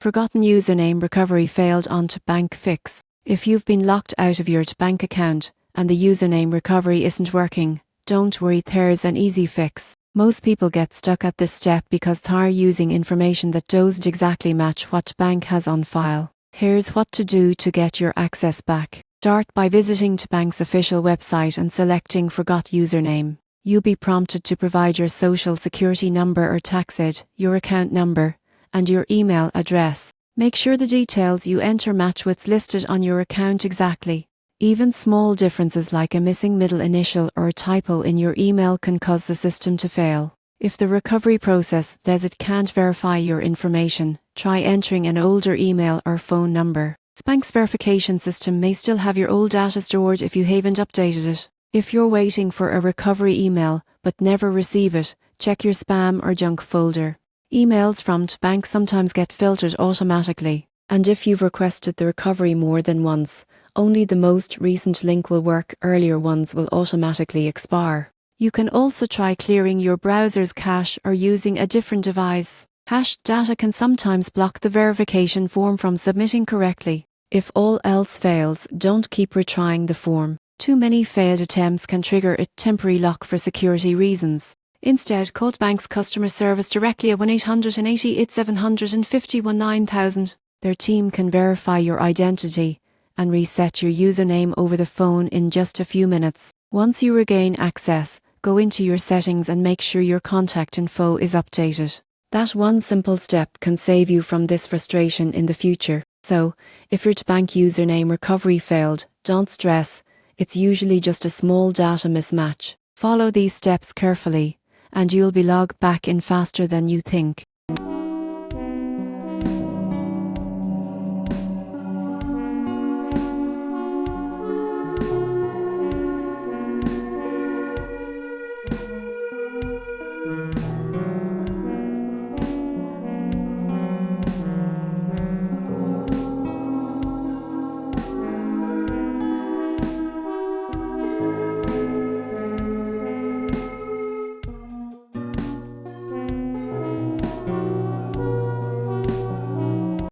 Forgotten username recovery failed on Bank Fix. If you've been locked out of your bank account and the username recovery isn't working, don't worry, there's an easy fix. Most people get stuck at this step because they're using information that doesn't exactly match what bank has on file. Here's what to do to get your access back. Start by visiting bank's official website and selecting Forgot Username. You'll be prompted to provide your social security number or tax ID, your account number, and your email address. Make sure the details you enter match what's listed on your account exactly. Even small differences like a missing middle initial or a typo in your email can cause the system to fail. If the recovery process says it can't verify your information, try entering an older email or phone number. The bank's verification system may still have your old data stored if you haven't updated it. If you're waiting for a recovery email but never receive it, check your spam or junk folder. Emails from bank sometimes get filtered automatically, and if you've requested the recovery more than once, only the most recent link will work, earlier ones will automatically expire. You can also try clearing your browser's cache or using a different device. Cached data can sometimes block the verification form from submitting correctly. If all else fails, don't keep retrying the form. Too many failed attempts can trigger a temporary lock for security reasons. Instead, call bank's customer service directly at 1-800-750-9000. Their team can verify your identity and reset your username over the phone in just a few minutes. Once you regain access, go into your settings and make sure your contact info is updated. That one simple step can save you from this frustration in the future. So, if your bank username recovery failed, don't stress. It's usually just a small data mismatch. Follow these steps carefully, and you'll be logged back in faster than you think.